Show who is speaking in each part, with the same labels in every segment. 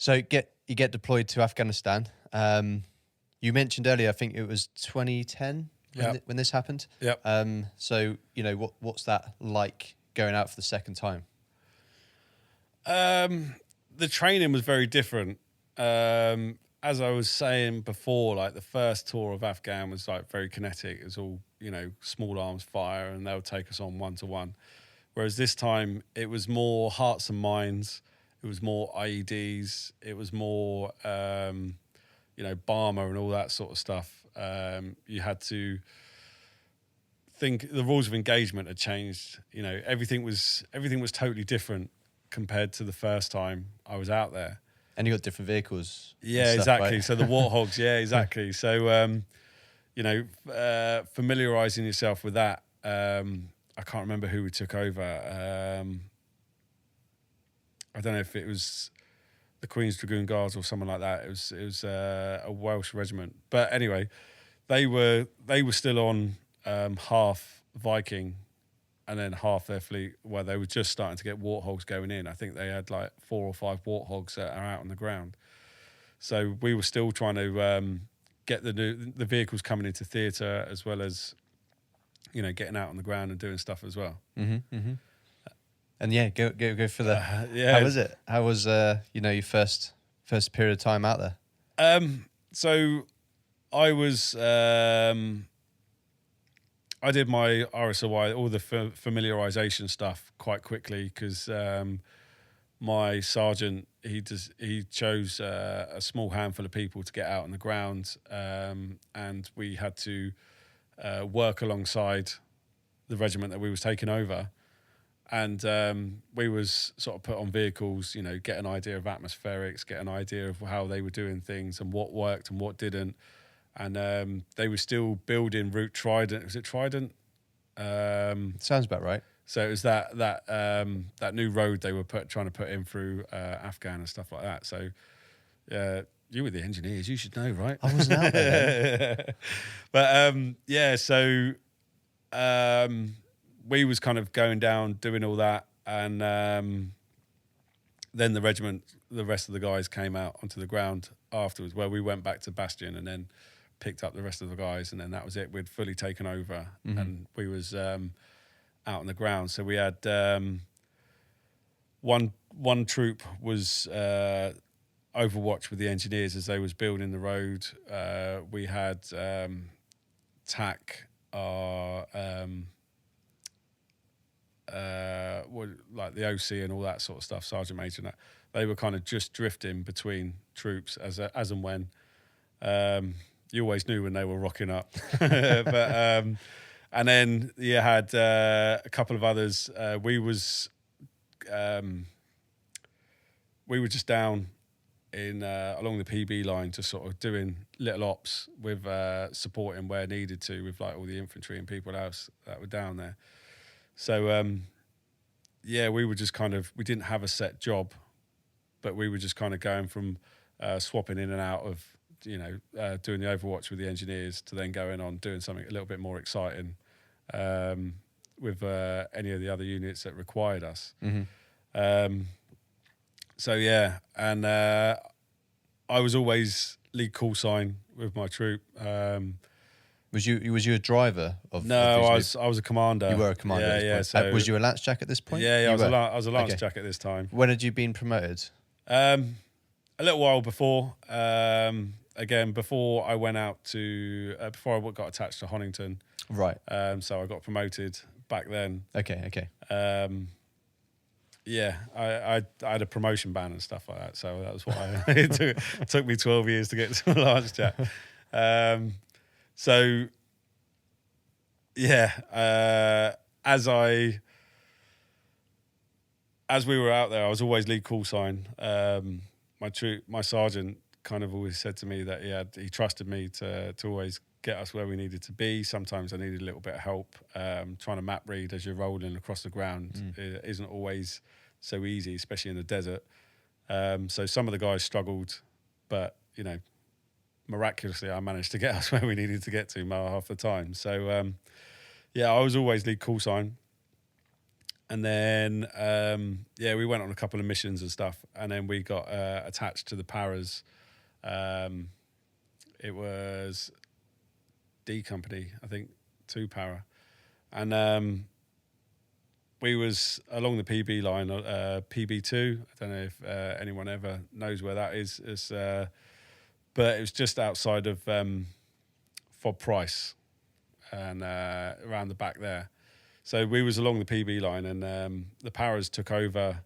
Speaker 1: So you get deployed to Afghanistan. You mentioned earlier, I think it was 2010 when this happened.
Speaker 2: Yep.
Speaker 1: So what's that like going out for the second time?
Speaker 2: The training was very different. As I was saying before, like the first tour of Afghan was like very kinetic. It was all, small arms fire, and they would take us on 1-to-1. Whereas this time it was more hearts and minds. It was more IEDs. It was more, Barmer and all that sort of stuff. You had to think the rules of engagement had changed. Everything was totally different compared to the first time I was out there.
Speaker 1: And you got different vehicles.
Speaker 2: Yeah,
Speaker 1: stuff,
Speaker 2: exactly.
Speaker 1: Right?
Speaker 2: So the Warthogs, yeah, exactly. So, familiarising yourself with that. I can't remember who we took over. I don't know if it was the Queen's Dragoon Guards or someone like that. It was a Welsh regiment. But anyway, they were still on half Viking and then half their fleet, where they were just starting to get Warthogs going in. I think they had like 4 or 5 Warthogs that are out on the ground. So we were still trying to get the vehicles coming into theatre, as well as, getting out on the ground and doing stuff as well.
Speaker 1: Mm-hmm, mm-hmm. And yeah, go for the.
Speaker 2: Yeah.
Speaker 1: How was it? How was your first period of time out there?
Speaker 2: So I was. I did my RSOI, all the familiarisation stuff, quite quickly, because my sergeant he chose a small handful of people to get out on the ground, and we had to work alongside the regiment that we was taking over, and we was sort of put on vehicles, get an idea of atmospherics, get an idea of how they were doing things and what worked and what didn't. And they were still building Route Trident. Was it Trident?
Speaker 1: Sounds about right.
Speaker 2: So it was that new road they were trying to put in through Afghan and stuff like that. So you were the engineers, you should know, right?
Speaker 1: I wasn't out there.
Speaker 2: But so we was kind of going down, doing all that, and then the regiment, the rest of the guys came out onto the ground afterwards, where we went back to Bastion and then picked up the rest of the guys, and then that was it. We'd fully taken over, and we was out on the ground. So we had one troop was overwatch with the engineers as they was building the road. We had TAC, like the OC and all that sort of stuff, Sergeant Major and that. They were kind of just drifting between troops as and when. You always knew when they were rocking up. But and then you had a couple of others. We were just down in along the PB line, just sort of doing little ops with supporting where needed to, with like all the infantry and people else that were down there. So we were just we didn't have a set job, but we were just kind of going from swapping in and out of, doing the overwatch with the engineers to then going on doing something a little bit more exciting with any of the other units that required us. Mm-hmm. And I was always lead call sign with my troop.
Speaker 1: Was you a driver of?
Speaker 2: No, I was a commander.
Speaker 1: You were a commander.
Speaker 2: Yeah,
Speaker 1: at this point.
Speaker 2: So
Speaker 1: was you a Lance Jack at this point?
Speaker 2: Yeah, I was a Lance Jack at this time.
Speaker 1: When had you been promoted?
Speaker 2: A little while before. Again, before I went out to before I got attached to Honington.
Speaker 1: Right.
Speaker 2: So I got promoted back then.
Speaker 1: Okay.
Speaker 2: I had a promotion ban and stuff like that, so that was why it took me 12 years to get to Lance Jack. As we were out there, I was always lead call sign. My sergeant kind of always said to me that he trusted me to always get us where we needed to be. Sometimes I needed a little bit of help. Trying to map read as you're rolling across the ground isn't always so easy, especially in the desert. So some of the guys struggled, but miraculously I managed to get us where we needed to get to half the time. So I was always lead call sign. And then, we went on a couple of missions and stuff. And then we got attached to the paras. It was D Company, I think, 2 para. And we was along the PB line, PB2. I don't know if anyone ever knows where that is. But it was just outside of Fob Price and around the back there. So we was along the PB line, and the paras took over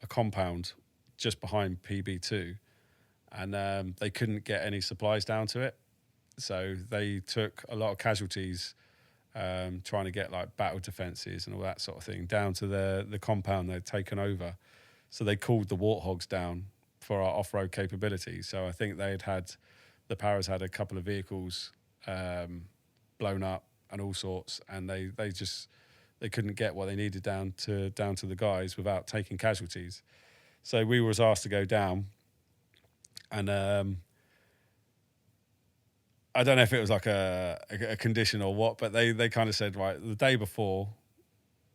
Speaker 2: a compound just behind PB2, and they couldn't get any supplies down to it. So they took a lot of casualties trying to get like battle defences and all that sort of thing down to the compound they'd taken over. So they called the Warthogs down for our off-road capability. So I think the paras had a couple of vehicles blown up and all sorts, and they couldn't get what they needed down to the guys without taking casualties. So we was asked to go down, and I don't know if it was like a condition or what, but they kind of said, right, the day before,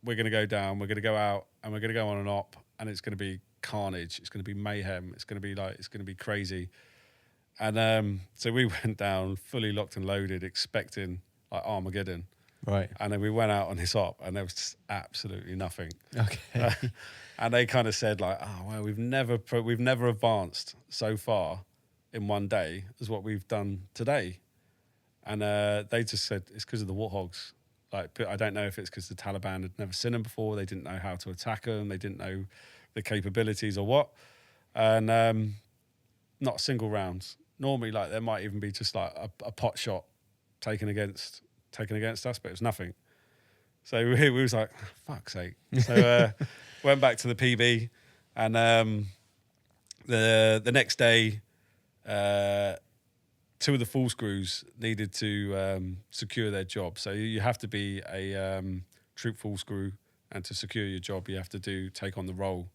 Speaker 2: we're going to go down, we're going to go out, and we're going to go on an op, and it's going to be carnage, it's going to be mayhem, it's going to be crazy. And so we went down fully locked and loaded, expecting like Armageddon.
Speaker 1: Right.
Speaker 2: And then we went out on this op, and there was just absolutely nothing.
Speaker 1: Okay.
Speaker 2: And they kind of said like, oh, well, we've never advanced so far in one day as what we've done today. And they just said it's because of the Warthogs. Like, I don't know if it's because the Taliban had never seen them before. They didn't know how to attack them. They didn't know the capabilities or what. And not a single round. Normally, like, there might even be just like a pot shot taken against us, but it was nothing. So we was like, fuck's sake. So went back to the PB, and the next day, 2 of the full screws needed to secure their job. So you have to be a troop full screw, and to secure your job, you have to take on the role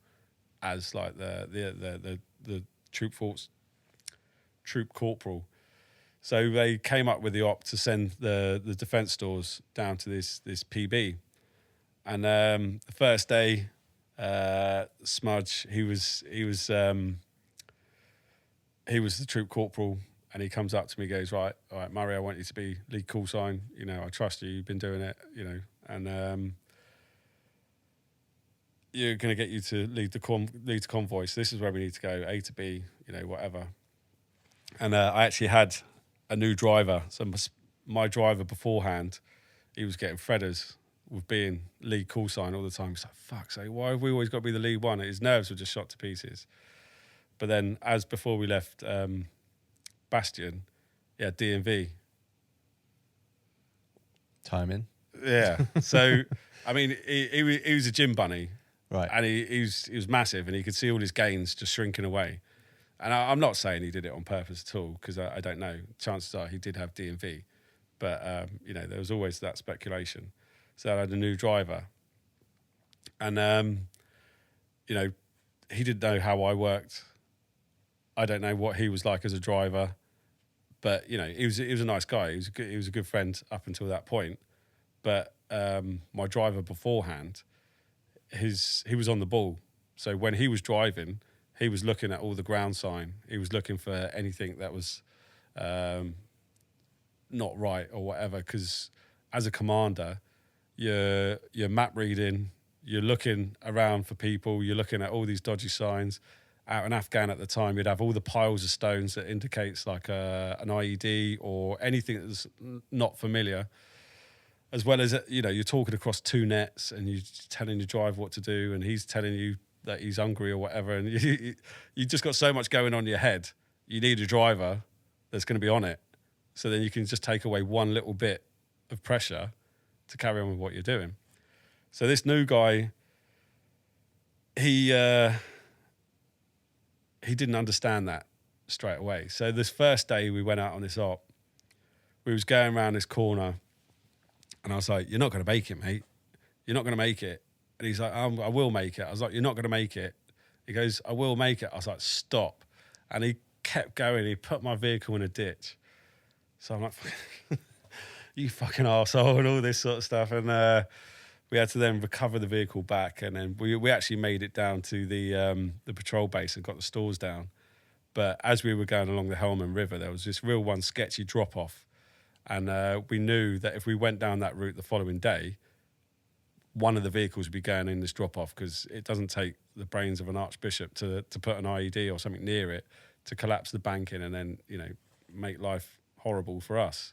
Speaker 2: as like the troop corporal. So they came up with the op to send the defence stores down to this PB. And the first day, Smudge, he was the troop corporal, and he comes up to me, goes, right, Murray, I want you to be lead call sign. You know, I trust you. You've been doing it. You know, and you're going to get you to lead the convoy. So this is where we need to go, A to B. You know, whatever. And I actually had a new driver. So my driver beforehand, he was getting fredders with being lead call sign all the time. He's like, fuck's sake, why have we always got to be the lead one? His nerves were just shot to pieces. But then, as before we left Bastion, yeah, D&V.
Speaker 1: Timing.
Speaker 2: Yeah. So, I mean, he was a gym bunny.
Speaker 1: Right.
Speaker 2: And he was massive, and he could see all his gains just shrinking away. And I'm not saying he did it on purpose at all, because I don't know. Chances are he did have D&V. But, you know, there was always that speculation. So I had a new driver. And, you know, he didn't know how I worked. I don't know what he was like as a driver. But, you know, he was a nice guy. He was a good friend up until that point. But my driver beforehand, he was on the ball. So when he was driving, he was looking at all the ground sign. He was looking for anything that was not right or whatever. Because as a commander, you're map reading, you're looking around for people, you're looking at all these dodgy signs. Out in Afghan at the time, you'd have all the piles of stones that indicates like an IED or anything that's not familiar. As well as, you know, you're talking across 2 nets, and you're telling your driver what to do, and he's telling you that he's hungry or whatever, and you just got so much going on in your head. You need a driver that's going to be on it, so then you can just take away one little bit of pressure to carry on with what you're doing. So this new guy, he didn't understand that straight away. So this first day we went out on this op, we was going around this corner, and I was like, you're not going to make it, mate. You're not going to make it. And he's like, I will make it. I was like, you're not going to make it. He goes, I will make it. I was like, stop. And he kept going. He put my vehicle in a ditch. So I'm like, you fucking arsehole, and all this sort of stuff. And we had to then recover the vehicle back, and then we actually made it down to the patrol base and got the stores down. But as we were going along the Helmand River, there was this real one sketchy drop off, and we knew that if we went down that route the following day, one of the vehicles would be going in this drop off, because it doesn't take the brains of an archbishop to put an IED or something near it to collapse the banking and then, you know, make life horrible for us.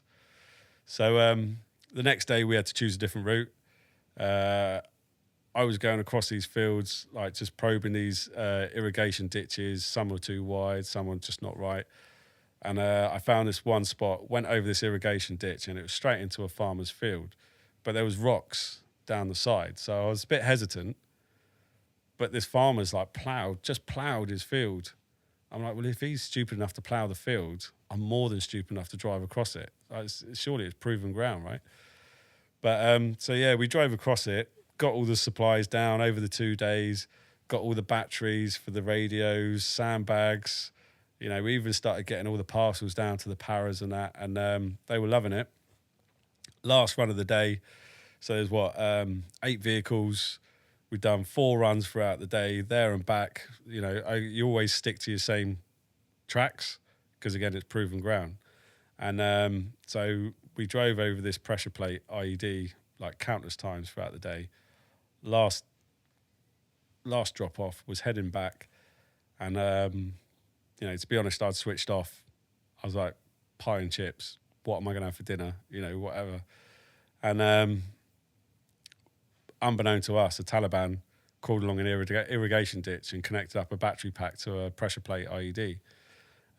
Speaker 2: So the next day we had to choose a different route. I was going across these fields, like just probing these irrigation ditches. Some were too wide, some were just not right. And I found this one spot, went over this irrigation ditch, and it was straight into a farmer's field. But there was rocks down the side, so I was a bit hesitant. But this farmer's like plowed his field. I'm like, well, if he's stupid enough to plow the field, I'm more than stupid enough to drive across it. Surely it's proven ground, right? But so yeah, we drove across it, got all the supplies down over the 2 days, got all the batteries for the radios, sandbags. You know, we even started getting all the parcels down to the paras and that, and they were loving it. Last run of the day, so there's 8 vehicles. We've done 4 runs throughout the day, there and back. You know, you always stick to your same tracks because, again, it's proven ground. And so we drove over this pressure plate IED like countless times throughout the day. Last drop off was heading back, and you know, to be honest, I'd switched off. I was like, pie and chips. What am I going to have for dinner? You know, whatever. And unbeknown to us, the Taliban crawled along an irrigation ditch and connected up a battery pack to a pressure plate IED.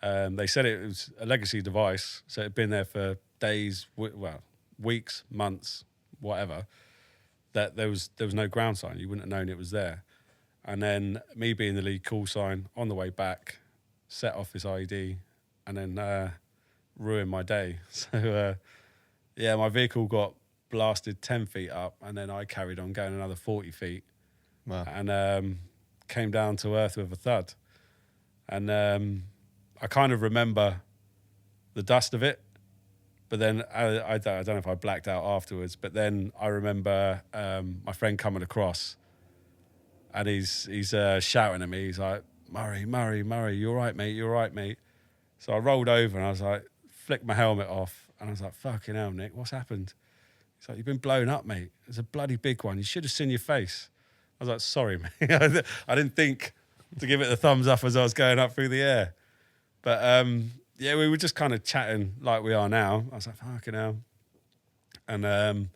Speaker 2: They said it was a legacy device, so it had been there for days, weeks, months, whatever. That there was no ground sign. You wouldn't have known it was there. And then me being the lead call sign on the way back, set off this IED, and then ruined my day. So yeah, my vehicle got blasted 10 feet up, and then I carried on going another 40 feet.
Speaker 1: Wow.
Speaker 2: And came down to earth with a thud. And I kind of remember the dust of it, but then I don't know if I blacked out afterwards, but then I remember my friend coming across, and he's shouting at me. He's like, Murray, you all right, mate? You all right, mate? So I rolled over and I was like, flicked my helmet off, and I was like, fucking hell, Nick, what's happened? He's like, you've been blown up, mate. It's a bloody big one. You should have seen your face. I was like, sorry, mate. I didn't think to give it the thumbs up as I was going up through the air. But yeah, we were just kind of chatting like we are now. I was like, fucking hell. And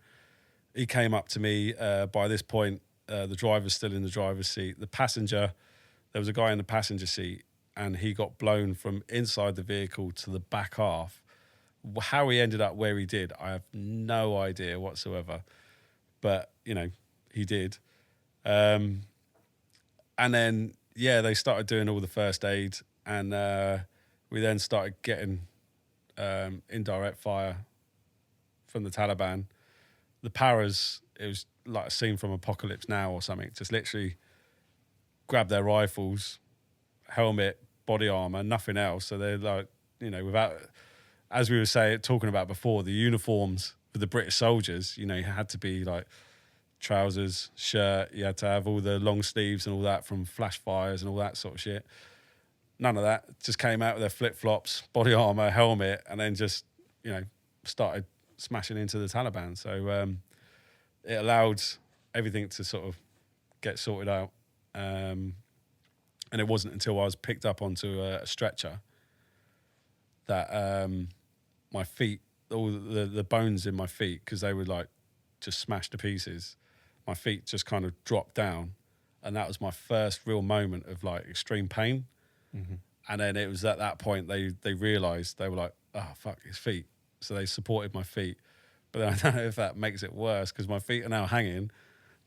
Speaker 2: he came up to me. By this point, the driver's still in the driver's seat. The passenger, there was a guy in the passenger seat, and he got blown from inside the vehicle to the back half. How he ended up where he did, I have no idea whatsoever. But, you know, he did. And then, yeah, they started doing all the first aid, and we then started getting indirect fire from the Taliban. The paras, it was like a scene from Apocalypse Now or something, just literally grab their rifles, helmet, body armour, nothing else. So they're like, you know, without, as we were talking about before, the uniforms for the British soldiers, you know, you had to be like trousers, shirt, you had to have all the long sleeves and all that from flash fires and all that sort of shit. None of that. Just came out with their flip-flops, body armour, helmet, and then just, you know, started smashing into the Taliban. So it allowed everything to sort of get sorted out. And it wasn't until I was picked up onto a stretcher that my feet, all the bones in my feet, because they were like just smashed to pieces, my feet just kind of dropped down. And that was my first real moment of like extreme pain. Mm-hmm. And then it was at that point they realised, they were like, oh, fuck, his feet. So they supported my feet. But then I don't know if that makes it worse, because my feet are now hanging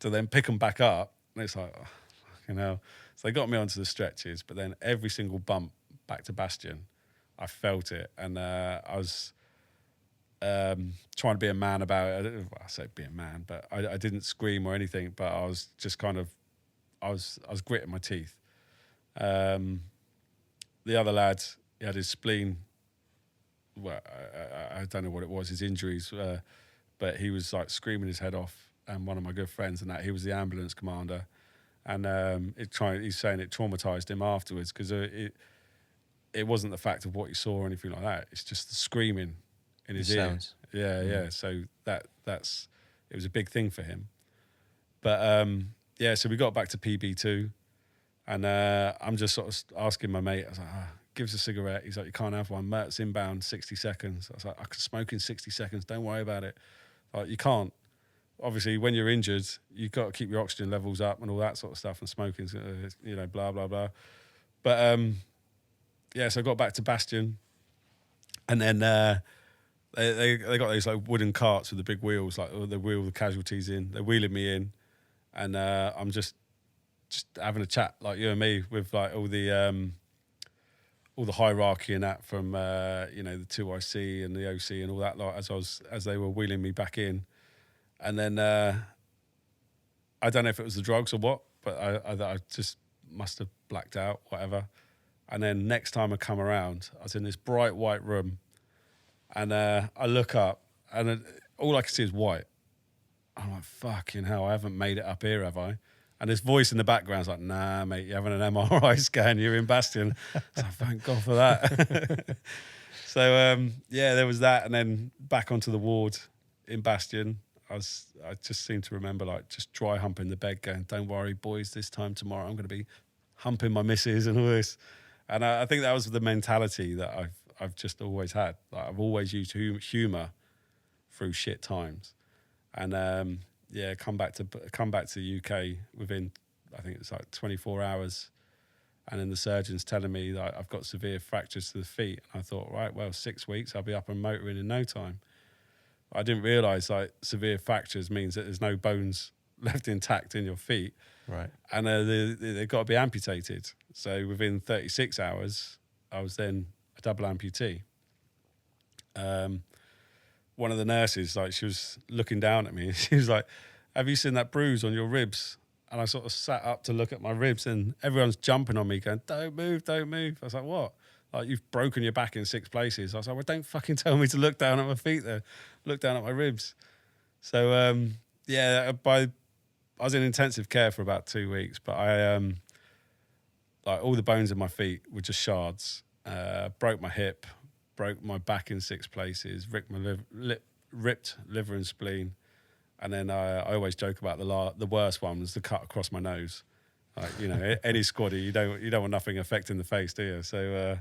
Speaker 2: to then pick them back up. And it's like, oh, fucking hell. So they got me onto the stretches, but then every single bump back to Bastion, I felt it. And I was trying to be a man about it. I say be a man, but I didn't scream or anything, but I was just kind of, I was gritting my teeth. The other lad, he had his spleen, well, I don't know what it was, his injuries, but he was like screaming his head off. and one of my good friends, and that he was the ambulance commander, and he's saying it traumatized him afterwards because it wasn't the fact of what he saw or anything like that. It's just the screaming in his ear.
Speaker 1: Sounds.
Speaker 2: Yeah. So it was a big thing for him. But so we got back to PB2, and I'm just sort of asking my mate. I was like, give us a cigarette. He's like, you can't have one. Mert's inbound, 60 seconds. I was like, I can smoke in 60 seconds. Don't worry about it. Like, you can't. Obviously, when you're injured, you've got to keep your oxygen levels up and all that sort of stuff. And smoking's, blah blah blah. But so I got back to Bastion, and then they got these like wooden carts with the big wheels, like they wheel the casualties in. They're wheeling me in, and I'm just having a chat like you and me with like all the hierarchy and that from the 2IC and the OC and all that lot as they were wheeling me back in, and then I don't know if it was the drugs or what, but I just must have blacked out, whatever. And then next time I come around, I was in this bright white room, and I look up, and all I can see is white. I'm like, fucking hell, I haven't made it up here, have I? And this voice in the background's like, nah, mate, you're having an MRI scan, you're in Bastion. So thank God for that. So, there was that. And then back onto the ward in Bastion. I just seem to remember like just dry humping the bed going, don't worry, boys, this time tomorrow I'm going to be humping my missus and all this. And I think that was the mentality that I've just always had. Like, I've always used humour through shit times. And come back to the UK within, I think it's like 24 hours, and then the surgeon's telling me that I've got severe fractures to the feet. And I thought, right, well, 6 weeks, I'll be up and motoring in no time. I didn't realise like severe fractures means that there's no bones left intact in your feet,
Speaker 1: right?
Speaker 2: And they've got to be amputated. So within 36 hours, I was then a double amputee. One of the nurses, like, she was looking down at me. She was like, have you seen that bruise on your ribs? And I sort of sat up to look at my ribs, and everyone's jumping on me going, don't move, don't move. I was like, what? Like, you've broken your back in 6 places. I was like, well, don't fucking tell me to look down at my feet there. Look down at my ribs. So, I was in intensive care for about 2 weeks, but I, like, all the bones in my feet were just shards. Broke my hip, broke my back in 6 places, ripped liver and spleen. And then I always joke about the worst one was the cut across my nose. Like, any squaddy, you don't want nothing affecting the face, do you? So,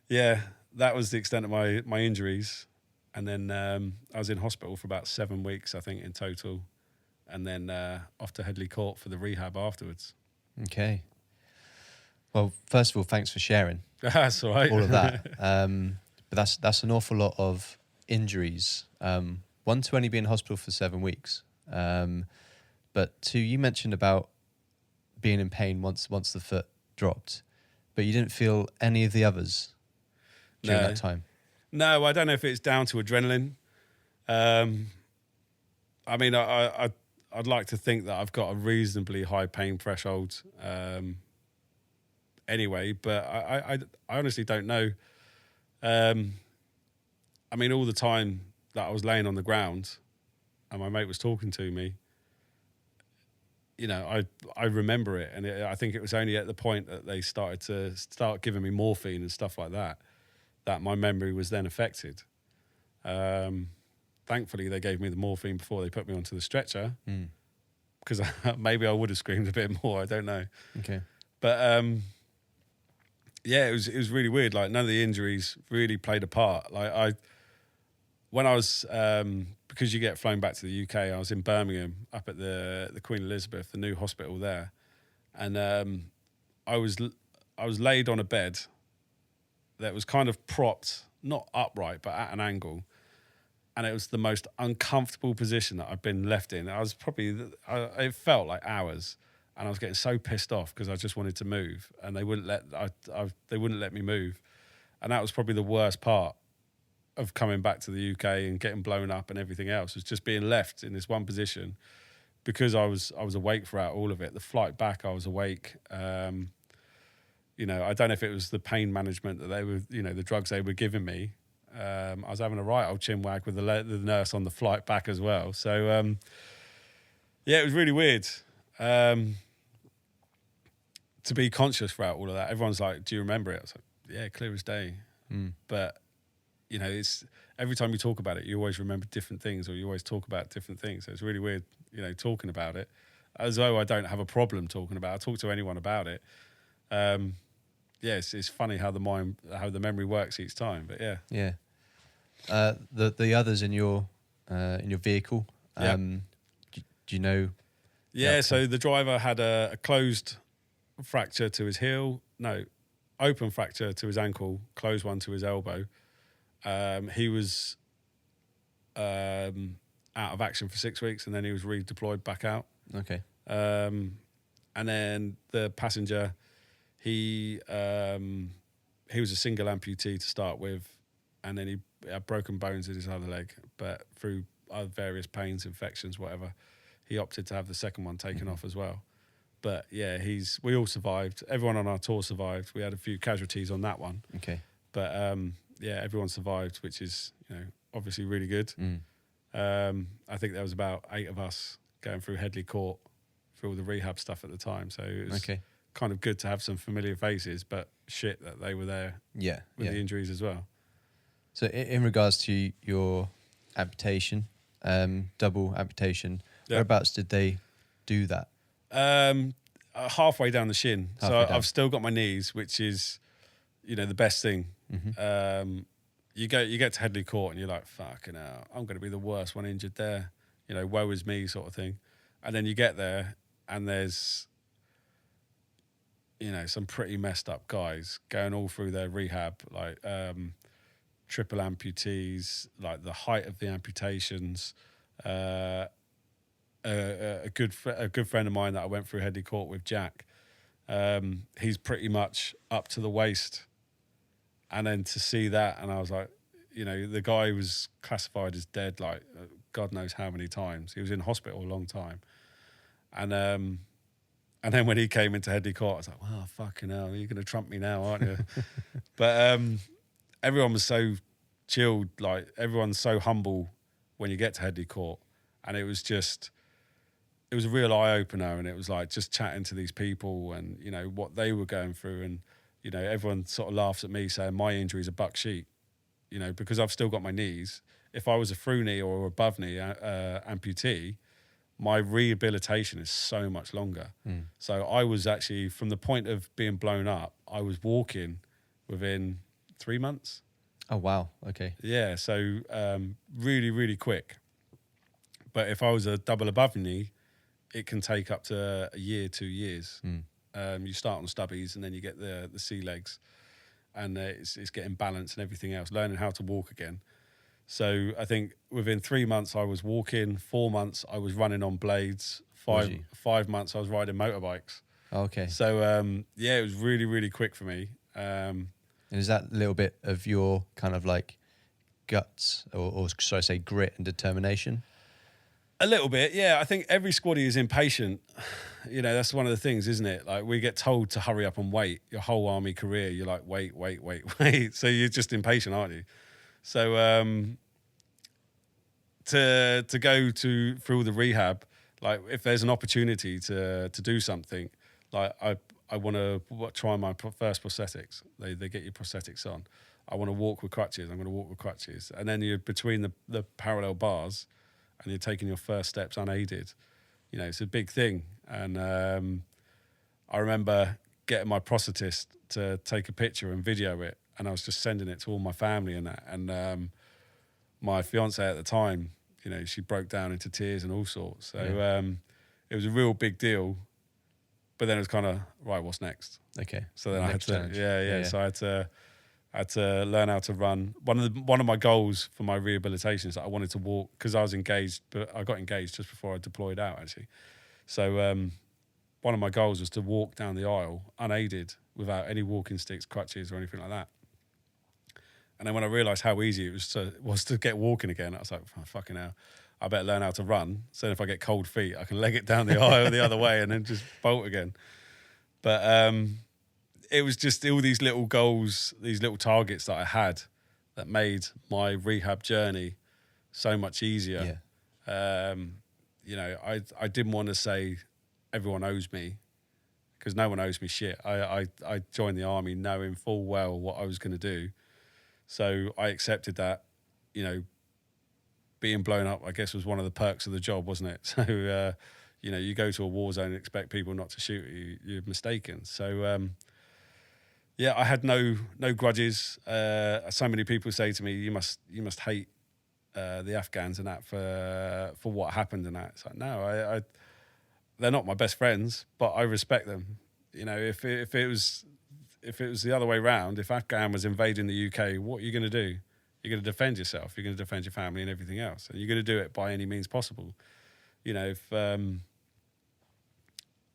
Speaker 2: that was the extent of my injuries. And then I was in hospital for about 7 weeks, I think, in total. And then off to Headley Court for the rehab afterwards. Okay.
Speaker 1: Well, first of all, thanks for sharing.
Speaker 2: That's all right.
Speaker 1: All of that. But that's an awful lot of injuries. One, to only be in hospital for 7 weeks. But two, you mentioned about being in pain once the foot dropped, but you didn't feel any of the others during that time.
Speaker 2: No, I don't know if it's down to adrenaline. I mean, I'd like to think that I've got a reasonably high pain threshold anyway, but I honestly don't know. I mean, all the time that I was laying on the ground and my mate was talking to me, I remember it. And I think it was only at the point that they started giving me morphine and stuff like that my memory was then affected. Thankfully, they gave me the morphine before they put me onto the stretcher, because maybe I would have screamed a bit more. I don't know.
Speaker 1: Okay.
Speaker 2: But it was really weird. Like, none of the injuries really played a part. Like, when I was, because you get flown back to the UK, I was in Birmingham up at the Queen Elizabeth, the new hospital there, and I was laid on a bed that was kind of propped, not upright, but at an angle. And it was the most uncomfortable position that I've been left in. I was it felt like hours, and I was getting so pissed off because I just wanted to move, and they wouldn't let me move. And that was probably the worst part of coming back to the UK and getting blown up and everything else, was just being left in this one position, because I was awake throughout all of it. The flight back, I was awake. I don't know if it was the pain management that they were, the drugs they were giving me. I was having a right old chinwag with the nurse on the flight back as well. So, Yeah, it was really weird to be conscious throughout all of that. Everyone's like, "Do you remember it?" I was like, "Yeah, clear as day." But you know, it's every time you talk about it, you always remember different things, or you always talk about different things. So it's really weird, you know, talking about it as though I don't have a problem talking about it. I talk to anyone about it. Yeah, it's funny how the memory works each time. But yeah,
Speaker 1: Yeah. The others in your vehicle.
Speaker 2: Yeah.
Speaker 1: Do you know?
Speaker 2: yeah. So the driver had a closed fracture to his heel. No, open fracture to his ankle. Closed one to his elbow. He was out of action for 6 weeks, and then he was redeployed back out.
Speaker 1: Okay.
Speaker 2: And then the passenger, he was a single amputee to start with, and then he had broken bones in his other leg, but through various pains, infections, whatever, he opted to have the second one taken off as well. But yeah, we all survived. Everyone on our tour survived. We had a few casualties on that one.
Speaker 1: Okay.
Speaker 2: But yeah, everyone survived, which is, you know, obviously really good. I think there was about 8 of us going through Headley Court for all the rehab stuff at the time. So it was kind of good to have some familiar faces, but shit that they were there with the injuries as well.
Speaker 1: So in regards to your amputation, double amputation, whereabouts did they do that?
Speaker 2: Halfway down the shin. I've still got my knees, which is, you know, the best thing. You get to Headley Court and you're like, fucking hell, I'm going to be the worst one injured there. You know, woe is me sort of thing. And then you get there and there's, you know, some pretty messed up guys going all through their rehab, like triple amputees, like the height of the amputations. A good friend of mine that I went through Headley Court with, Jack, he's pretty much up to the waist. And then to see that, and I was like, you know, the guy was classified as dead, like God knows how many times. He was in hospital a long time. And then when he came into Headley Court, I was like, wow, fucking hell, you're going to trump me now, aren't you? But everyone was so chilled, like everyone's so humble when you get to Headley Court. And it was a real eye-opener, and it was like just chatting to these people and, you know, what they were going through. And, you know, everyone sort of laughs at me saying my injury is a buck sheet, you know, because I've still got my knees. If I was a through knee or above knee amputee, my rehabilitation is so much longer. So I was actually, from the point of being blown up, I was walking within 3 months.
Speaker 1: Oh, wow. Okay.
Speaker 2: Yeah, so really, really quick. But if I was a double above knee, it can take up to a year, 2 years. You start on stubbies and then you get the sea legs, and it's getting balance and everything else, learning how to walk again. So I think within 3 months I was walking, 4 months I was running on blades, 5 months I was riding motorbikes.
Speaker 1: Okay.
Speaker 2: So yeah, it was really, really quick for me.
Speaker 1: And is that a little bit of your kind of like guts, or should I say grit and determination?
Speaker 2: A little bit, yeah. I think every squaddie is impatient. You know, that's one of the things, isn't it? Like, we get told to hurry up and wait. Your whole army career, you're like, wait. So you're just impatient, aren't you? So to go through all the rehab, like if there's an opportunity to do something, like I want to try my first prosthetics. They get your prosthetics on. I want to walk with crutches. I'm going to walk with crutches. And then you're between the parallel bars, and you're taking your first steps unaided. You know, it's a big thing. And I remember getting my prosthetist to take a picture and video it, and I was just sending it to all my family and that. And my fiance at the time, you know, she broke down into tears and all sorts. So it was a real big deal. But then it was kind of, right, what's next?
Speaker 1: Okay.
Speaker 2: So then
Speaker 1: Next
Speaker 2: I had to,
Speaker 1: challenge.
Speaker 2: So I had to learn how to run. One of my goals for my rehabilitation is that I wanted to walk, because I was engaged, but I got engaged just before I deployed out, actually. So one of my goals was to walk down the aisle unaided, without any walking sticks, crutches, or anything like that. And then when I realised how easy it was to get walking again, I was like, oh, fucking hell, I better learn how to run. So if I get cold feet, I can leg it down the aisle the other way and then just bolt again. But it was just all these little goals, these little targets that I had that made my rehab journey so much easier. I didn't want to say everyone owes me, because no one owes me shit. I joined the army knowing full well what I was going to do. So I accepted that, being blown up, I guess, was one of the perks of the job, wasn't it? So, you go to a war zone and expect people not to shoot you, you're mistaken. So, I had no grudges. So many people say to me, you must hate the Afghans and that for what happened and that. It's like, no, they're not my best friends, but I respect them. If it was the other way round, if Afghan was invading the UK, what are you going to do? You're going to defend yourself. You're going to defend your family and everything else. And you're going to do it by any means possible. If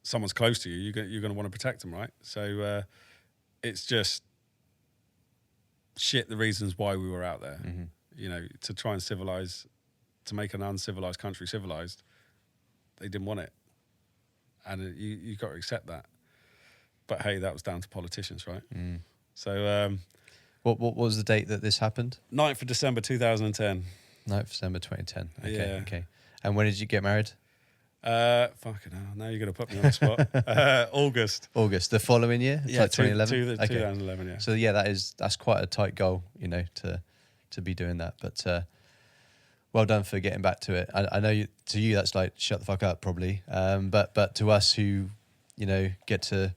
Speaker 2: someone's close to you, you're going to want to protect them, right? So it's just shit the reasons why we were out there. Mm-hmm. To try and to make an uncivilized country civilized. They didn't want it. And you got to accept that. But hey, that was down to politicians, right? Mm. So...
Speaker 1: What was the date that this happened?
Speaker 2: 9th of December 2010.
Speaker 1: 9th of December 2010. Okay,
Speaker 2: yeah.
Speaker 1: Okay. And when did you get married?
Speaker 2: Fucking hell, now you're going to put me on the spot. August.
Speaker 1: The following year?
Speaker 2: Yeah,
Speaker 1: like 2011?
Speaker 2: Okay. 2011, yeah.
Speaker 1: So yeah, that's quite a tight goal, to be doing that. But well done for getting back to it. I know to you that's like, shut the fuck up, probably. But to us who, get to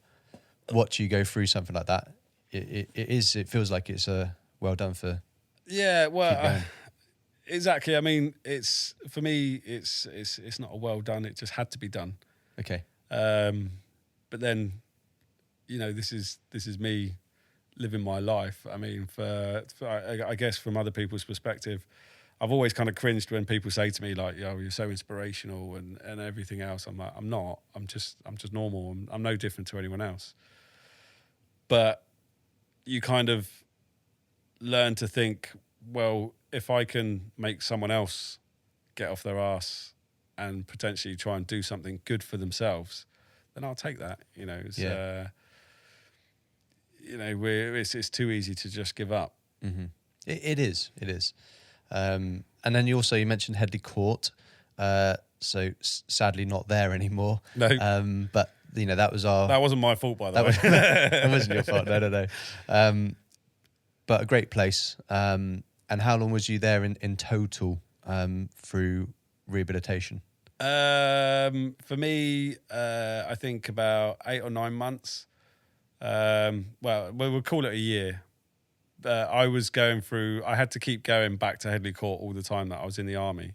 Speaker 1: watch you go through something like that, it feels like it's well done for.
Speaker 2: Yeah, well, exactly. I mean, it's for me, it's not a well done. It just had to be done.
Speaker 1: Okay.
Speaker 2: But then, this is me living my life. I mean, for I guess from other people's perspective, I've always kind of cringed when people say to me like, you're so inspirational and everything else. I'm like, I'm not. I'm just normal. I'm no different to anyone else. But you kind of learn to think, well, if I can make someone else get off their ass and potentially try and do something good for themselves, then I'll take that. It's too easy to just give up.
Speaker 1: Mm-hmm. It is. And then you mentioned Headley Court. So sadly not there anymore.
Speaker 2: No.
Speaker 1: But that
Speaker 2: wasn't my fault, by the way.
Speaker 1: That wasn't your fault. No. But a great place. And how long was you there in total through rehabilitation?
Speaker 2: For me, I think about 8 or 9 months. We'll call it a year. I had to keep going back to Headley Court all the time that I was in the army.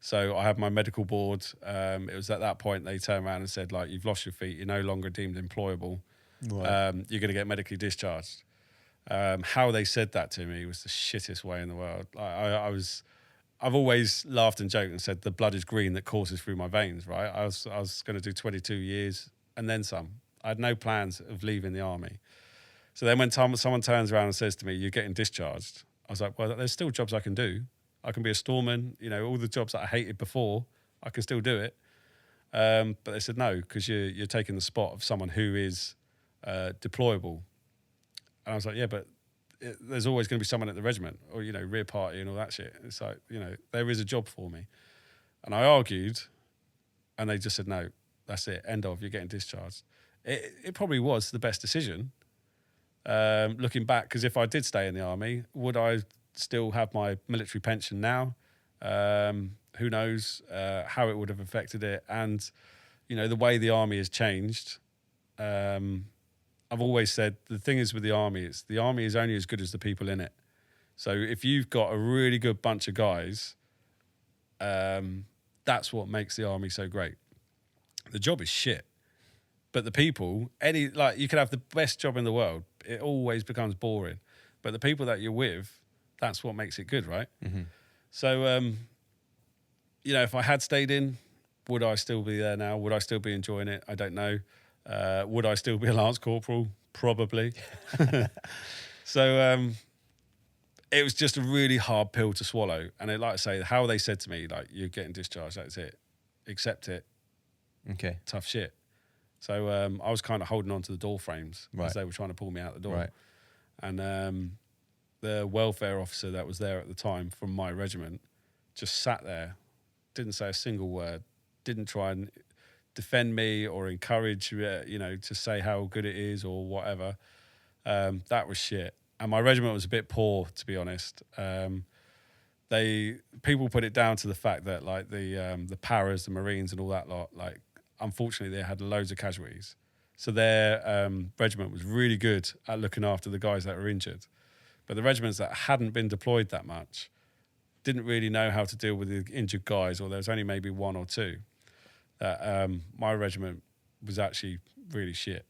Speaker 2: So I had my medical board. It was at that point they turned around and said, like, you've lost your feet. You're no longer deemed employable. Right. You're going to get medically discharged. How they said that to me was the shittest way in the world. I've always laughed and joked and said the blood is green that courses through my veins, right? I was going to do 22 years and then some. I had no plans of leaving the army. So then when someone turns around and says to me, you're getting discharged, I was like, well, there's still jobs I can do. I can be a storeman, all the jobs that I hated before, I can still do it. But they said no, because you're taking the spot of someone who is deployable. And I was like, yeah, but there's always going to be someone at the regiment or, rear party and all that shit. It's like, there is a job for me. And I argued and they just said, no, that's it, end of, you're getting discharged. It probably was the best decision. Looking back, because if I did stay in the army, would I still have my military pension now? Who knows how it would have affected it. And, the way the army has changed, I've always said the thing is with the army is only as good as the people in it. So if you've got a really good bunch of guys, that's what makes the army so great. The job is shit. But the people, you could have the best job in the world, it always becomes boring. But the people that you're with, that's what makes it good, right? Mm-hmm. So, if I had stayed in, would I still be there now? Would I still be enjoying it? I don't know. Would I still be a Lance Corporal? Probably. So it was just a really hard pill to swallow. And like I say, how they said to me, like, you're getting discharged, that's it. Accept it.
Speaker 1: Okay.
Speaker 2: Tough shit. So I was kind of holding on to the door frames as they were trying to pull me out the door. Right. And the welfare officer that was there at the time from my regiment just sat there, didn't say a single word, didn't try and defend me or encourage, to say how good it is or whatever. That was shit. And my regiment was a bit poor, to be honest. People put it down to the fact that like the paras, the Marines, and all that lot. Like, unfortunately, they had loads of casualties, so their regiment was really good at looking after the guys that were injured. But the regiments that hadn't been deployed that much didn't really know how to deal with the injured guys, or there was only maybe one or two. My regiment was actually really shit.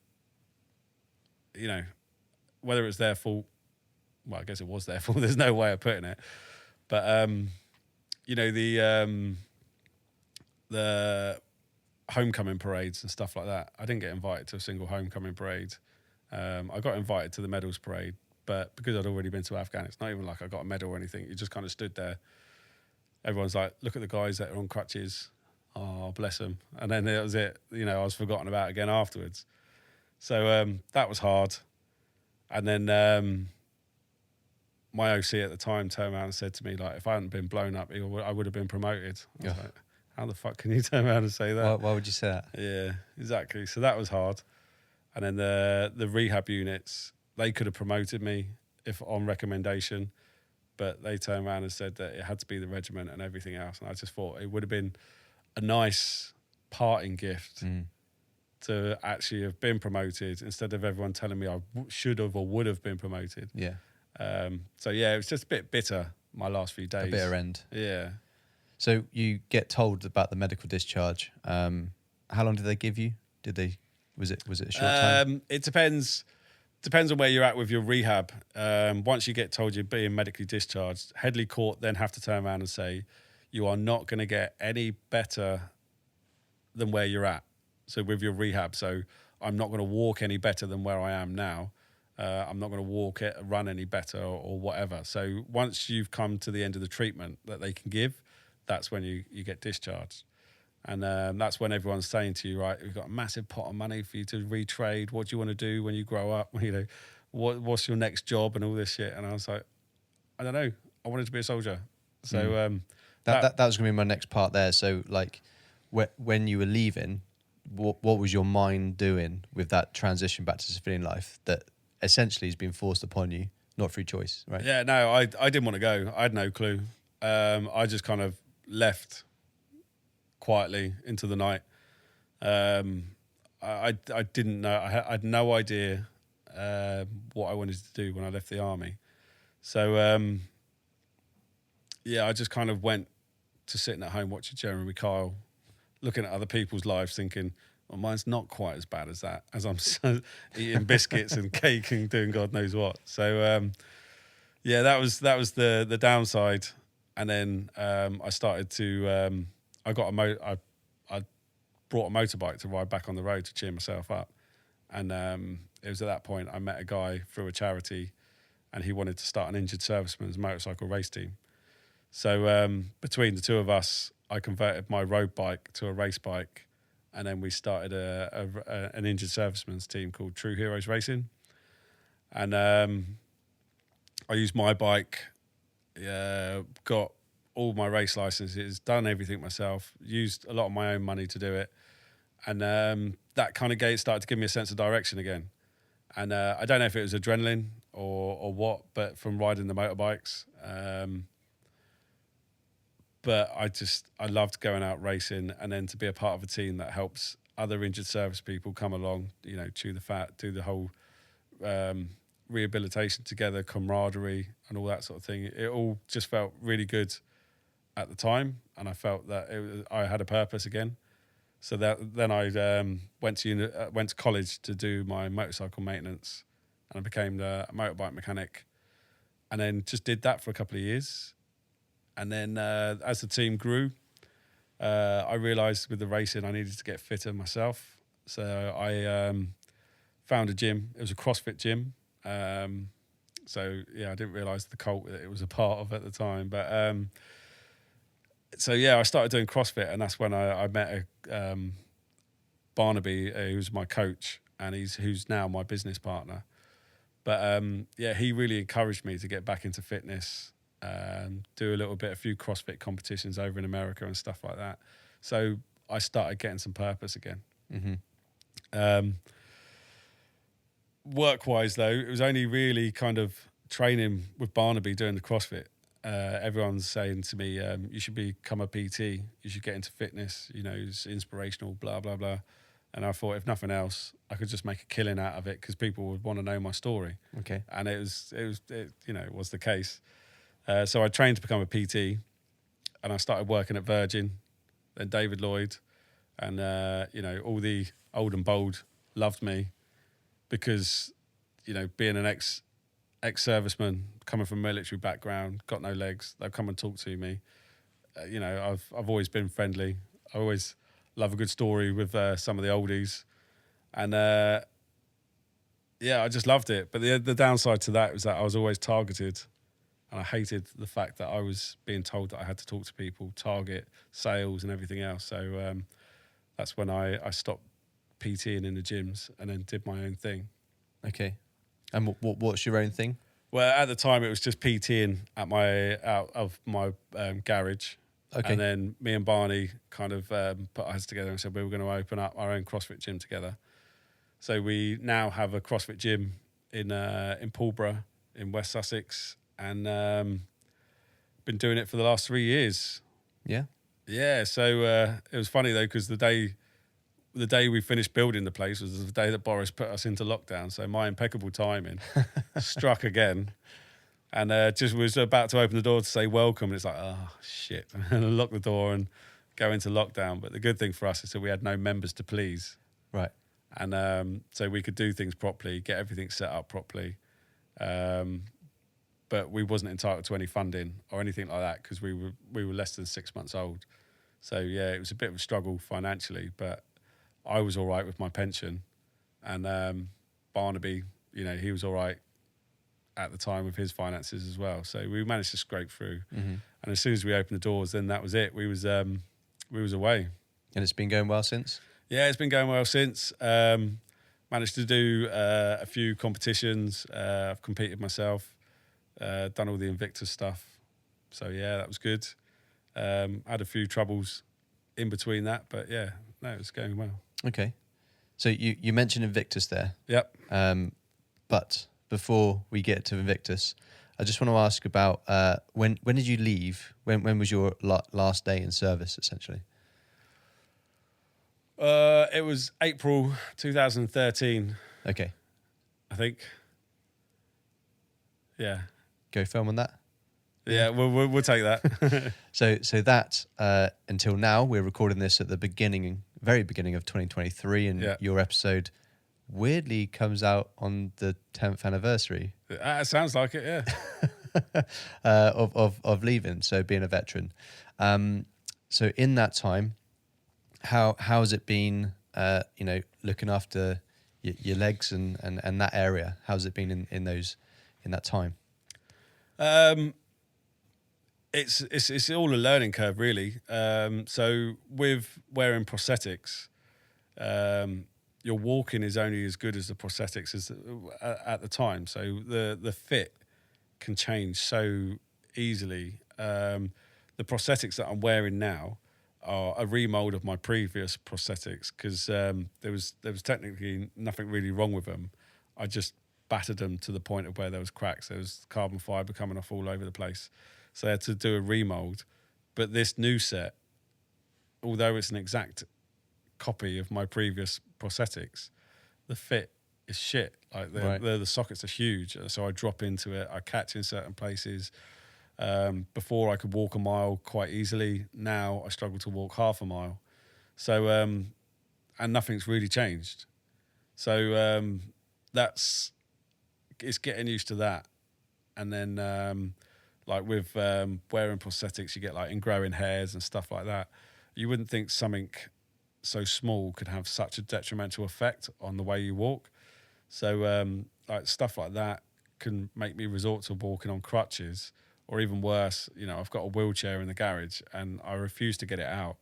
Speaker 2: Whether it was their fault, well, I guess it was their fault. There's no way of putting it. But the homecoming parades and stuff like that, I didn't get invited to a single homecoming parade. I got invited to the medals parade, but because I'd already been to Afghanistan, it's not even like I got a medal or anything. You just kind of stood there. Everyone's like, look at the guys that are on crutches. Oh, bless them. And then that was it. I was forgotten about again afterwards. So that was hard. And then my OC at the time turned around and said to me, like, if I hadn't been blown up, I would have been promoted. I was like, how the fuck can you turn around and say that?
Speaker 1: Why would you say that?
Speaker 2: Yeah, exactly. So that was hard. And then the rehab units, they could have promoted me if on recommendation, but they turned around and said that it had to be the regiment and everything else. And I just thought it would have been a nice parting gift to actually have been promoted instead of everyone telling me I should have or would have been promoted.
Speaker 1: Yeah.
Speaker 2: So yeah, it was just a bit bitter my last few days.
Speaker 1: A bitter end.
Speaker 2: Yeah.
Speaker 1: So you get told about the medical discharge. How long did they give you? Was it a short time?
Speaker 2: It depends on where you're at with your rehab. Once you get told you're being medically discharged, Headley Court then have to turn around and say you are not going to get any better than where you're at. So with your rehab, so I'm not going to walk any better than where I am now. I'm not going to run any better or whatever. So once you've come to the end of the treatment that they can give, that's when you get discharged. And that's when everyone's saying to you, right, we've got a massive pot of money for you to retrade. What do you want to do when you grow up? What's your next job and all this shit? And I was like, I don't know. I wanted to be a soldier. So
Speaker 1: that was going to be my next part there. So like when you were leaving, what was your mind doing with that transition back to civilian life that essentially has been forced upon you, not through choice, right?
Speaker 2: Yeah, no, I didn't want to go. I had no clue. I just kind of left quietly into the night. I didn't know. I had no idea what I wanted to do when I left the army. So I just kind of went to sitting at home watching Jeremy Kyle, looking at other people's lives, thinking, well, mine's not quite as bad as that, as I'm eating biscuits and cake and doing God knows what. So that was the downside. And then I started to I brought a motorbike to ride back on the road to cheer myself up. And it was at that point I met a guy through a charity, and he wanted to start an injured serviceman's motorcycle race team. So between the two of us, I converted my road bike to a race bike, and then we started an injured serviceman's team called True Heroes Racing. And I used my bike, got all my race licenses, done everything myself, used a lot of my own money to do it. And that kind of started to give me a sense of direction again. And I don't know if it was adrenaline or what, but from riding the motorbikes. But I loved going out racing, and then to be a part of a team that helps other injured service people come along, chew the fat, do the whole rehabilitation together, camaraderie and all that sort of thing. It all just felt really good at the time, and I felt that I had a purpose again. So then I went to college to do my motorcycle maintenance, and I became a motorbike mechanic, and then just did that for a couple of years. And then as the team grew, I realised with the racing I needed to get fitter myself. So I found a gym. It was a CrossFit gym. I didn't realise the cult that it was a part of at the time. But I started doing CrossFit, and that's when I met Barnaby, who's my coach, and who's now my business partner. But he really encouraged me to get back into fitness. Do a few CrossFit competitions over in America and stuff like that. So I started getting some purpose again.
Speaker 1: Mm-hmm.
Speaker 2: Work-wise, though, it was only really kind of training with Barnaby doing the CrossFit. Everyone's saying to me, you should become a PT, you should get into fitness, it's inspirational, blah, blah, blah. And I thought, if nothing else, I could just make a killing out of it because people would want to know my story.
Speaker 1: Okay.
Speaker 2: And it was the case. So I trained to become a PT, and I started working at Virgin, then David Lloyd, and all the old and bold loved me because, being an ex-serviceman coming from a military background, got no legs, they'll come and talk to me. I've always been friendly. I always love a good story with some of the oldies, and I just loved it. But the downside to that was that I was always targeted, and I hated the fact that I was being told that I had to talk to people, target sales and everything else. So that's when I stopped PTing in the gyms and then did my own thing.
Speaker 1: Okay. And what's your own thing?
Speaker 2: Well, at the time, it was just PTing out of my garage.
Speaker 1: Okay.
Speaker 2: And then me and Barney kind of put our heads together and said we were going to open up our own CrossFit gym together. So we now have a CrossFit gym in Pulborough in West Sussex, and been doing it for the last 3 years.
Speaker 1: Yeah.
Speaker 2: Yeah. So it was funny though, because the day we finished building the place was the day that Boris put us into lockdown. So my impeccable timing struck again. And just was about to open the door to say welcome. And it's like, oh, shit. And lock the door and go into lockdown. But the good thing for us is that we had no members to please.
Speaker 1: Right.
Speaker 2: And so we could do things properly, get everything set up properly. But we wasn't entitled to any funding or anything like that because we were less than 6 months old. So, yeah, it was a bit of a struggle financially. But I was all right with my pension. And Barnaby, he was all right at the time with his finances as well. So we managed to scrape through.
Speaker 1: Mm-hmm.
Speaker 2: And as soon as we opened the doors, then that was it. We was away.
Speaker 1: And it's been going well since?
Speaker 2: Yeah, it's been going well since. Managed to do a few competitions. I've competed myself, done all the Invictus stuff. So yeah, that was good. Had a few troubles in between that, but yeah, no, it's going well.
Speaker 1: Okay. So you mentioned Invictus there.
Speaker 2: Yep.
Speaker 1: But before we get to Invictus, I just want to ask about when did you leave? When was your last day in service, essentially?
Speaker 2: It was April 2013.
Speaker 1: Okay.
Speaker 2: I think. Yeah.
Speaker 1: Go film on that.
Speaker 2: Yeah, we'll take that.
Speaker 1: So that until now, we're recording this at the very beginning of 2023, and your episode weirdly comes out on the 10th anniversary.
Speaker 2: It sounds like it, yeah.
Speaker 1: of leaving, so being a veteran. So in that time, how has it been? Looking after your legs and that area. How's it been in that time?
Speaker 2: It's all a learning curve, really. So with wearing prosthetics, your walking is only as good as the prosthetics as at the time. So the fit can change so easily. The prosthetics that I'm wearing now are a remold of my previous prosthetics because there was technically nothing really wrong with them. I just battered them to the point of where there was cracks. There was carbon fibre coming off all over the place. So I had to do a remold. But this new set, although it's an exact copy of my previous prosthetics, the fit is shit. Like the sockets are huge. So I drop into it. I catch in certain places. Before I could walk a mile quite easily. Now I struggle to walk half a mile. So, and nothing's really changed. So it's getting used to that. And then like with wearing prosthetics, you get like ingrowing hairs and stuff like that. You wouldn't think something so small could have such a detrimental effect on the way you walk. So like stuff like that can make me resort to walking on crutches, or even worse, I've got a wheelchair in the garage and I refuse to get it out.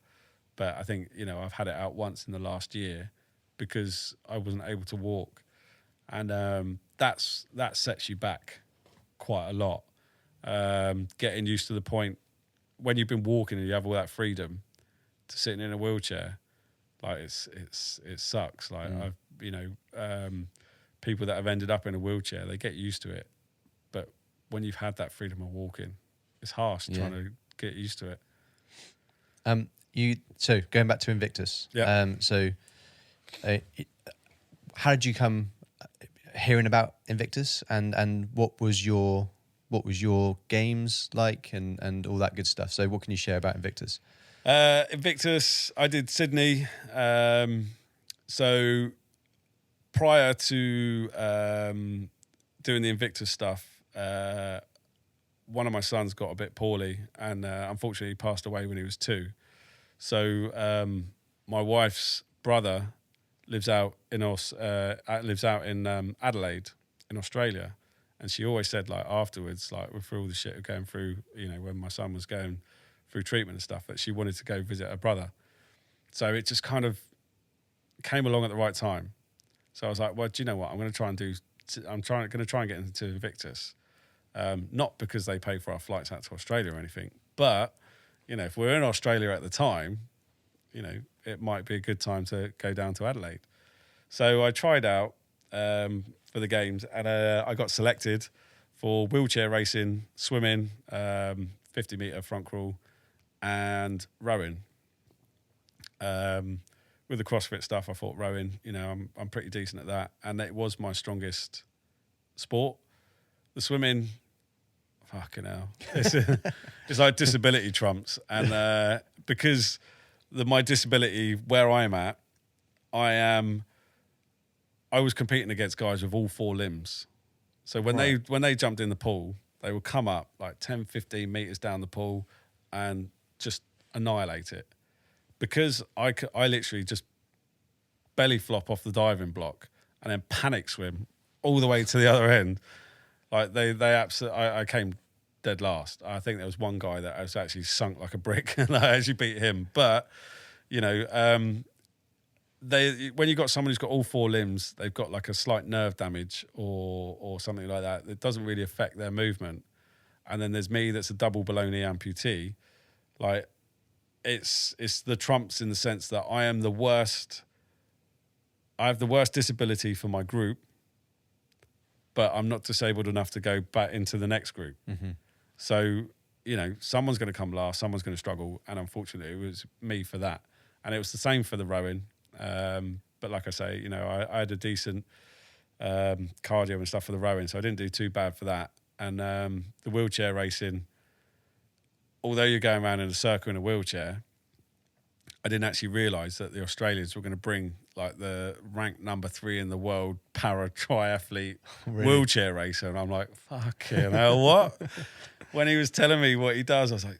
Speaker 2: But I think, I've had it out once in the last year because I wasn't able to walk. And that sets you back quite a lot. Getting used to the point when you've been walking and you have all that freedom to sitting in a wheelchair, like it sucks. Like I've, you know, people that have ended up in a wheelchair, they get used to it, but when you've had that freedom of walking, it's harsh trying to get used to it.
Speaker 1: So going back to Invictus.
Speaker 2: Yeah.
Speaker 1: How did you come hearing about Invictus, and what was your games like, and all that good stuff? So what can you share about Invictus?
Speaker 2: Invictus, I did Sydney. So prior to doing the Invictus stuff, one of my sons got a bit poorly, and unfortunately passed away when he was 2. So my wife's brother lives out in Adelaide in Australia, and she always said, like, afterwards, like through all the shit of going through, you know, when my son was going through treatment and stuff, that she wanted to go visit her brother. So it just kind of came along at the right time. So I was like, well, do you know what? I'm going to try and get into Invictus. Not because they pay for our flights out to Australia or anything, but, you know, if we're in Australia at the time, you know, it might be a good time to go down to Adelaide. So I tried out for the games, and I got selected for wheelchair racing, swimming, 50-metre front crawl, and rowing. With the CrossFit stuff, I thought rowing, you know, I'm pretty decent at that, and it was my strongest sport. The swimming, fucking hell, it's like disability trumps, and because my disability, where I'm at, I was competing against guys with all 4 limbs. So when they jumped in the pool, they would come up like 10, 15 meters down the pool and just annihilate it. Because I literally just belly flop off the diving block and then panic swim all the way to the other end. Like they absolutely, I came dead last. I think there was one guy that was actually sunk like a brick, and I actually beat him. But you know, when you've got someone who's got all 4 limbs, they've got like a slight nerve damage or something like that. It doesn't really affect their movement. And then there's me, that's a double below knee amputee. Like it's the trumps in the sense that I am the worst. I have the worst disability for my group, but I'm not disabled enough to go back into the next group. Mm-hmm. So, you know, someone's going to come last, someone's going to struggle, and unfortunately, it was me for that. And it was the same for the rowing. But like I say, you know, I had a decent cardio and stuff for the rowing, so I didn't do too bad for that. And the wheelchair racing, although you're going around in a circle in a wheelchair, I didn't actually realise that the Australians were going to bring like the ranked number 3 in the world para triathlete wheelchair racer. And I'm like, fucking hell, what? When he was telling me what he does, I was like,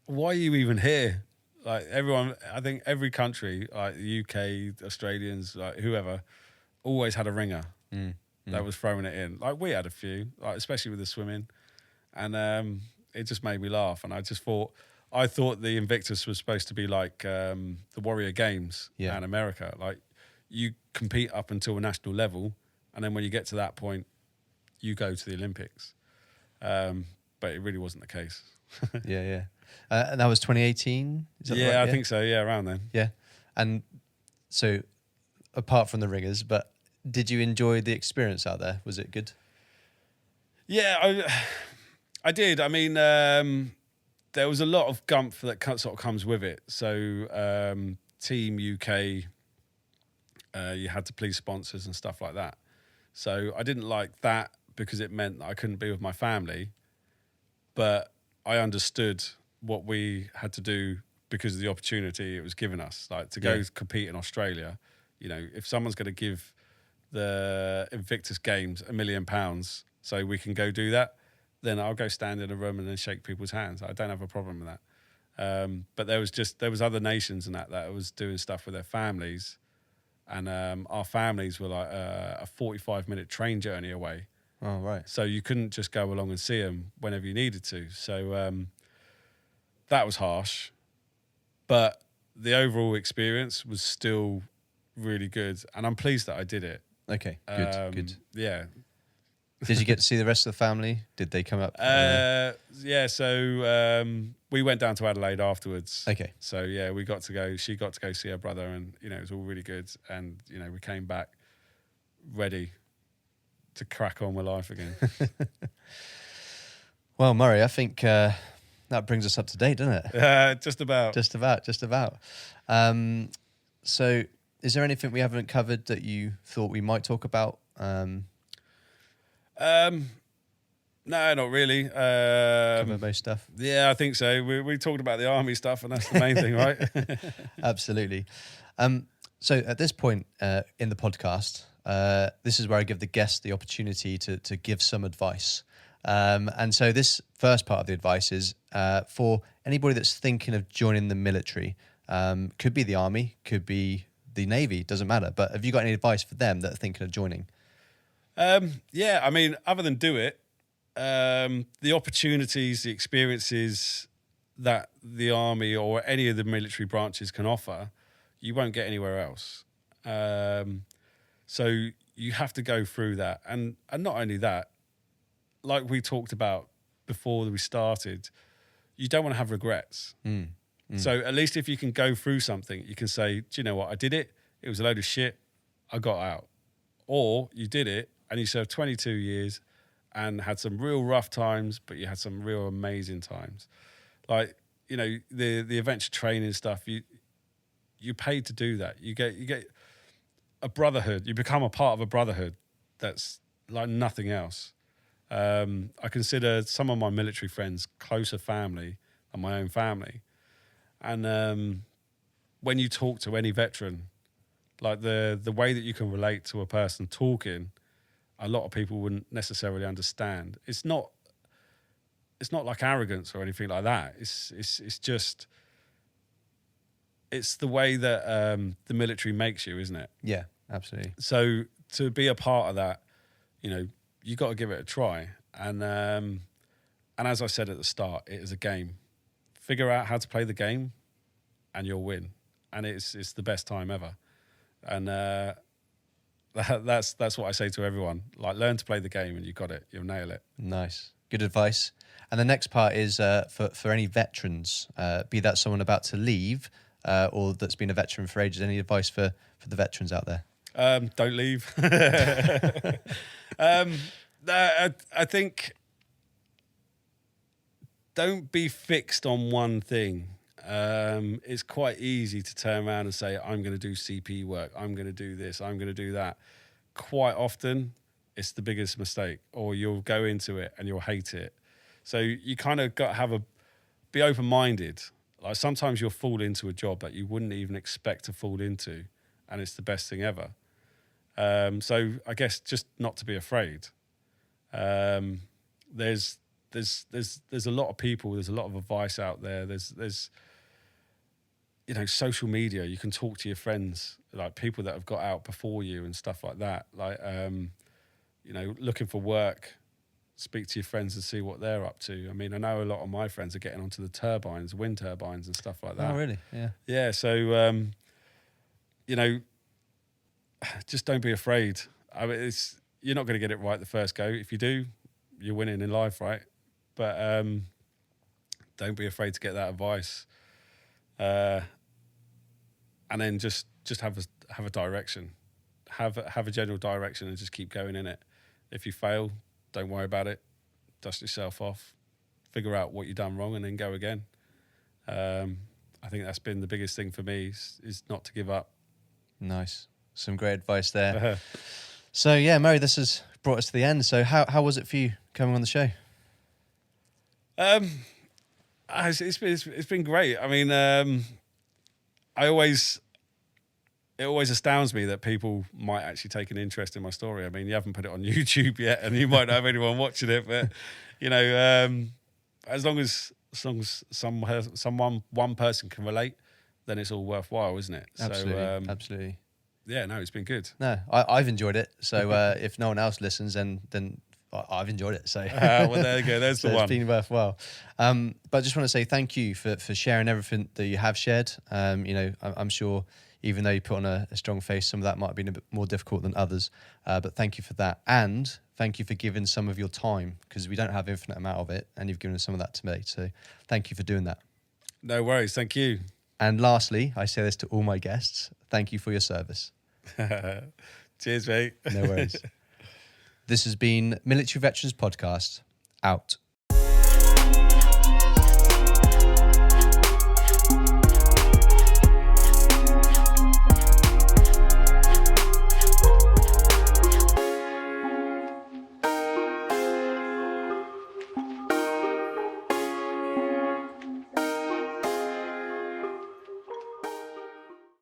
Speaker 2: why are you even here? Like everyone, I think every country, like the UK, Australians, like whoever, always had a ringer that was throwing it in. Like we had a few, like especially with the swimming. And it just made me laugh. And I thought the Invictus was supposed to be like the Warrior Games in America. Like you compete up until a national level, and then when you get to that point, you go to the Olympics. But it really wasn't the case.
Speaker 1: Yeah. And that was 2018? Is that right?
Speaker 2: I think so. Yeah, around then.
Speaker 1: Yeah. And so apart from the ringers, but did you enjoy the experience out there? Was it good?
Speaker 2: Yeah, I did. I mean, there was a lot of gumph that sort of comes with it. So Team UK, you had to please sponsors and stuff like that. So I didn't like that because it meant that I couldn't be with my family. But I understood what we had to do because of the opportunity it was given us. Like to go compete in Australia, you know, if someone's going to give the Invictus Games £1 million so we can go do that, then I'll go stand in a room and then shake people's hands. I don't have a problem with that. But there was other nations and that was doing stuff with their families, and our families were like a 45-minute train journey away.
Speaker 1: Oh, right.
Speaker 2: So you couldn't just go along and see them whenever you needed to. So that was harsh. But the overall experience was still really good. And I'm pleased that I did it.
Speaker 1: Okay, good.
Speaker 2: Yeah.
Speaker 1: Did you get to see the rest of the family? Did they come up?
Speaker 2: Yeah, so we went down to Adelaide afterwards.
Speaker 1: Okay.
Speaker 2: So yeah, she got to go see her brother, and it was all really good. And we came back ready to crack on with life again.
Speaker 1: Well, Murray, I think that brings us up to date, doesn't it?
Speaker 2: Just about.
Speaker 1: Just about. So is there anything we haven't covered that you thought we might talk about?
Speaker 2: No, not really.
Speaker 1: Cover most stuff.
Speaker 2: Yeah, I think so. We talked about the army stuff, and that's the main thing, right?
Speaker 1: Absolutely. So at this point in the podcast, this is where I give the guest the opportunity to give some advice. And so this first part of the advice is for anybody that's thinking of joining the military. Could be the army, could be the navy, doesn't matter. But have you got any advice for them that are thinking of joining?
Speaker 2: Yeah, I mean, other than do it, the opportunities, the experiences that the army or any of the military branches can offer, you won't get anywhere else. So you have to go through that. And not only that, like we talked about before we started, you don't want to have regrets. So at least if you can go through something, you can say, do you know what? I did it. It was a load of shit. I got out. Or you did it and you served 22 years and had some real rough times, but you had some real amazing times. Like, the adventure training stuff, you're paid to do that. You get a brotherhood. You become a part of a brotherhood that's like nothing else. I consider some of my military friends closer family than my own family. And when you talk to any veteran, like the way that you can relate to a person talking, a lot of people wouldn't necessarily understand. It's not like arrogance or anything like that. It's just the way that the military makes you, isn't it?
Speaker 1: Yeah, absolutely.
Speaker 2: So to be a part of that, you got to give it a try. And as I said at the start, it is a game. Figure out how to play the game, and you'll win. And it's the best time ever. And that's what I say to everyone. Like, learn to play the game, and you got it. You'll nail it.
Speaker 1: Nice, good advice. And the next part is for any veterans, be that someone about to leave or that's been a veteran for ages. Any advice for the veterans out there?
Speaker 2: Don't leave. I think don't be fixed on one thing. It's quite easy to turn around and say, I'm going to do CP work. I'm going to do this. I'm going to do that. Quite often, it's the biggest mistake, or you'll go into it and you'll hate it. So you kind of got to be open-minded. Like, sometimes you'll fall into a job that you wouldn't even expect to fall into, and it's the best thing ever. So I guess just not to be afraid. There's a lot of people. There's a lot of advice out there. There's social media. You can talk to your friends, like people that have got out before you and stuff like that. Like looking for work. Speak to your friends and see what they're up to. I mean, I know a lot of my friends are getting onto the turbines, wind turbines and stuff like that.
Speaker 1: Oh, really? Yeah.
Speaker 2: Yeah, so, just don't be afraid. I mean, you're not going to get it right the first go. If you do, you're winning in life, right? But don't be afraid to get that advice. And then just have a direction. Have a general direction and just keep going in it. If you fail, don't worry about it. Dust yourself off. Figure out what you've done wrong and then go again. I think that's been the biggest thing for me is not to give up. Nice.
Speaker 1: Some great advice there. So, yeah, Murray, this has brought us to the end. So how was it for you coming on the show?
Speaker 2: It's been great. I mean, it always astounds me that people might actually take an interest in my story. I mean, you haven't put it on YouTube yet, and you might not have anyone watching it, but as long as one person can relate, then it's all worthwhile, isn't it?
Speaker 1: Absolutely, absolutely.
Speaker 2: Yeah, no, it's been good.
Speaker 1: No, I've enjoyed it. So if no one else listens, then I've enjoyed it. So
Speaker 2: well, there you go. There's the one.
Speaker 1: It's been worthwhile. But I just want to say thank you for sharing everything that you have shared. I'm sure, even though you put on a strong face, some of that might have been a bit more difficult than others. But thank you for that. And Thank you for giving some of your time, because we don't have infinite amount of it, and you've given us some of that to me. So thank you for doing that.
Speaker 2: No worries. Thank you.
Speaker 1: And lastly, I say this to all my guests, thank you for your service.
Speaker 2: Cheers, mate.
Speaker 1: No worries. This has been Military Veterans Podcast, out.